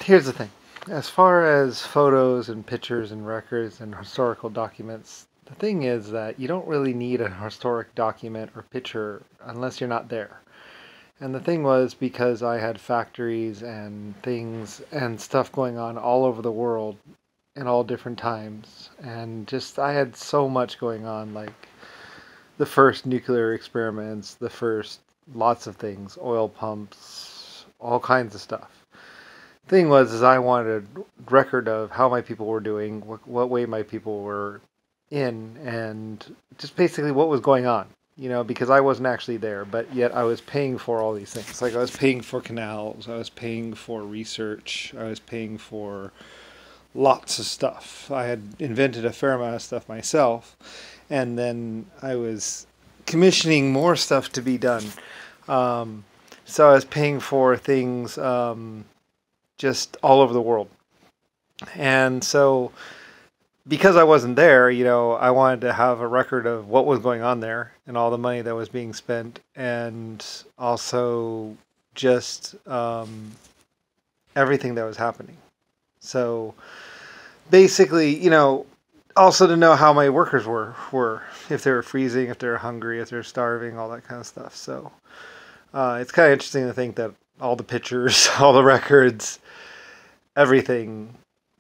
here's the thing. As far as photos and pictures and records and historical documents, the thing is that you don't really need a historic document or picture unless you're not there. And the thing was, because I had factories and things and stuff going on all over the world in all different times, and just I had so much going on, like the first nuclear experiments, the first lots of things, oil pumps, all kinds of stuff. Thing was, is I wanted a record of how my people were doing, what way my people were in, and just basically what was going on. Because I wasn't actually there, but yet I was paying for all these things. Like I was paying for canals, I was paying for research, I was paying for lots of stuff. I had invented a fair amount of stuff myself, and then I was commissioning more stuff to be done. So I was paying for things just all over the world. And so because I wasn't there, I wanted to have a record of what was going on there and all the money that was being spent, and also just everything that was happening. So basically, also to know how my workers were if they were freezing, if they were hungry, if they're starving, all that kind of stuff. So it's kind of interesting to think that all the pictures, all the records, everything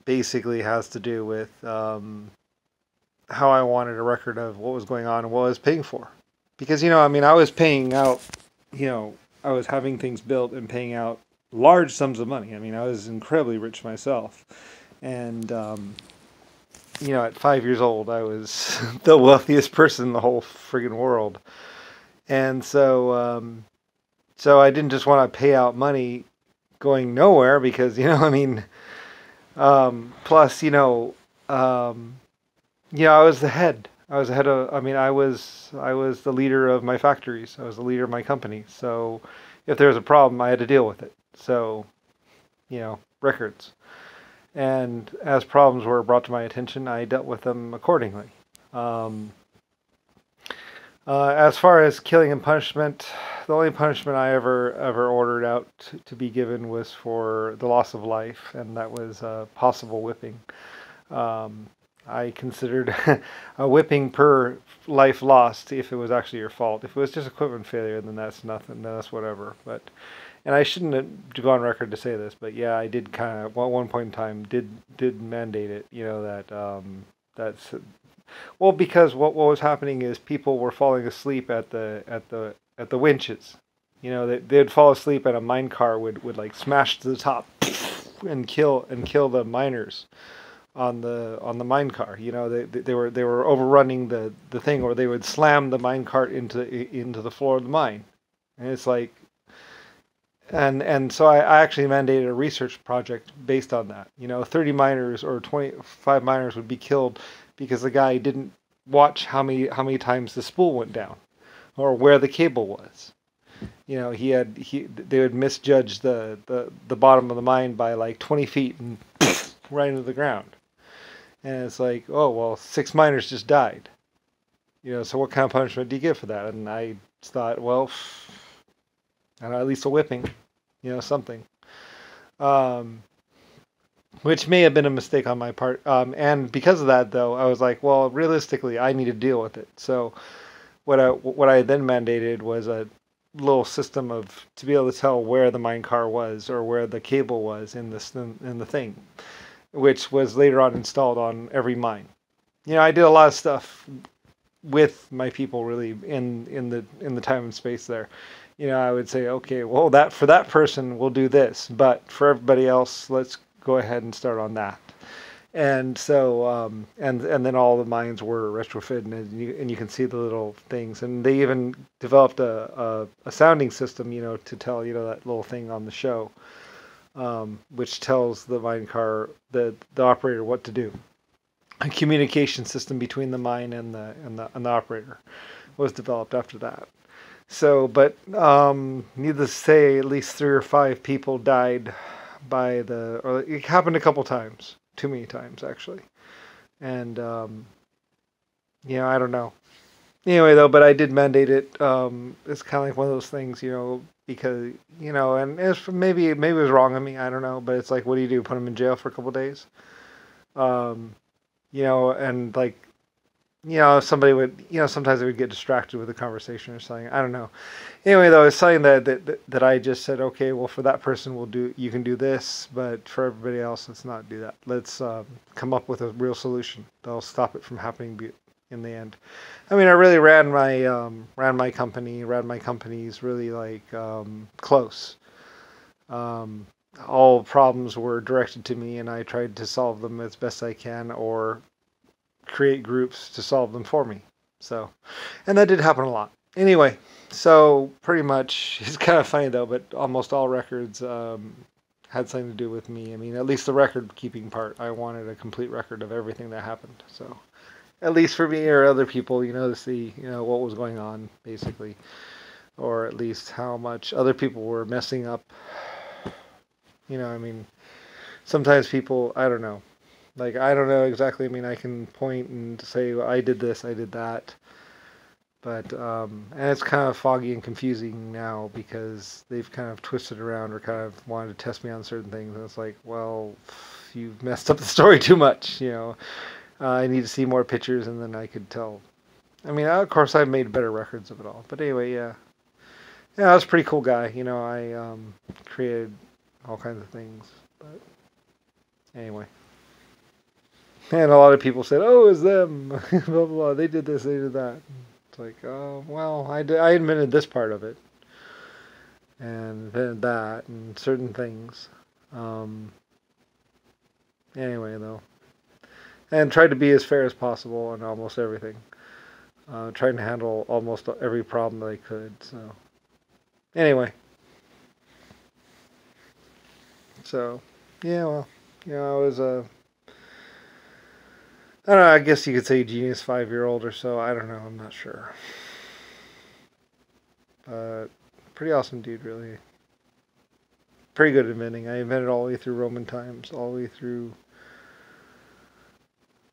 basically has to do with how I wanted a record of what was going on and what I was paying for. Because, I was paying out, I was having things built and paying out large sums of money. I was incredibly rich myself. And, at 5 years old, I was the wealthiest person in the whole friggin' world. And so, so I didn't just want to pay out money going nowhere because, plus, I was the head. I was the head of, I was the leader of my factories. I was the leader of my company. So if there was a problem, I had to deal with it. So, records. And as problems were brought to my attention, I dealt with them accordingly. As far as killing and punishment, the only punishment I ever ordered out to be given was for the loss of life, and that was possible whipping. I considered a whipping per life lost if it was actually your fault. If it was just equipment failure, then that's nothing. Then that's whatever. And I shouldn't have gone on record to say this, but yeah, I did kind of at one point in time did mandate it. That's well, because what was happening is people were falling asleep at the winches. They'd fall asleep and a mine car would like smash to the top and kill the miners on the mine car. They were overrunning the thing, or they would slam the mine cart into the floor of the mine. And it's like, and so I actually mandated a research project based on that. 30 miners or 25 miners would be killed because the guy didn't watch how many times the spool went down or where the cable was. They would misjudge the bottom of the mine by like 20 feet and right into the ground. And it's like, oh, well, 6 miners just died. So what kind of punishment do you give for that? And I thought, well, I don't know, at least a whipping, something. Which may have been a mistake on my part. And because of that, though, I was like, well, realistically, I need to deal with it. So what I then mandated was a little system to be able to tell where the mine car was or where the cable was in the thing, which was later on installed on every mine. I did a lot of stuff with my people really in the time and space there. I would say, okay, well, that for that person we'll do this, but for everybody else, let's go ahead and start on that. And so and then all the mines were retrofitted, and you can see the little things, and they even developed a sounding system, to tell that little thing on the show, which tells the mine car the operator what to do. A communication system between the mine and the operator was developed after that. So, but needless to say, at least 3 or 5 people died or it happened a couple times, too many times actually, and I don't know. Anyway, though, but I did mandate it. It's kind of like one of those things, because and maybe it was wrong of me. I don't know, but it's like, what do you do? Put them in jail for a couple of days? Um, and like somebody would, sometimes they would get distracted with the conversation or something. I don't know. Anyway, though, it's something that I just said, okay, well, for that person, you can do this, but for everybody else, let's not do that. Let's come up with a real solution that'll stop it from happening in the end. I mean, I really ran my companies really like close. Um, all problems were directed to me, and I tried to solve them as best I can, or create groups to solve them for me. So, and that did happen a lot. Anyway, so pretty much, it's kind of funny though, but almost all records had something to do with me. I mean, at least the record keeping part, I wanted a complete record of everything that happened. So, at least for me or other people, to see, what was going on, basically, or at least how much other people were messing up. I mean, sometimes people, I don't know. Like, I don't know exactly. I mean, I can point and say, well, I did this, I did that. But, and it's kind of foggy and confusing now because they've kind of twisted around or kind of wanted to test me on certain things. And it's like, well, you've messed up the story too much, I need to see more pictures and then I could tell. I mean, of course, I've made better records of it all. But anyway, yeah. Yeah, I was a pretty cool guy. I created all kinds of things. But anyway. And a lot of people said, "Oh, it's them." Blah, blah, blah. They did this, they did that. It's like, oh, well, I invented this part of it, and invented that, and certain things. Um, anyway, though, and tried to be as fair as possible on almost everything. Trying to handle almost every problem that I could. So, anyway, so yeah, well, I was a I don't know, I guess you could say genius 5-year-old or so. I don't know. I'm not sure. But pretty awesome dude, really. Pretty good at inventing. I invented all the way through Roman times, all the way through,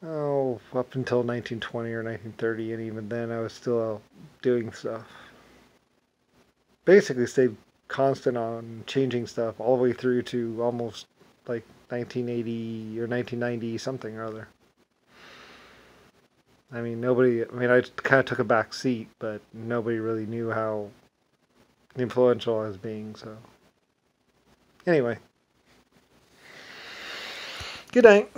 up until 1920 or 1930, and even then I was still doing stuff. Basically stayed constant on changing stuff all the way through to almost like 1980 or 1990 something or other. I mean, I kind of took a back seat, but nobody really knew how influential I was being, so. Anyway. Good night.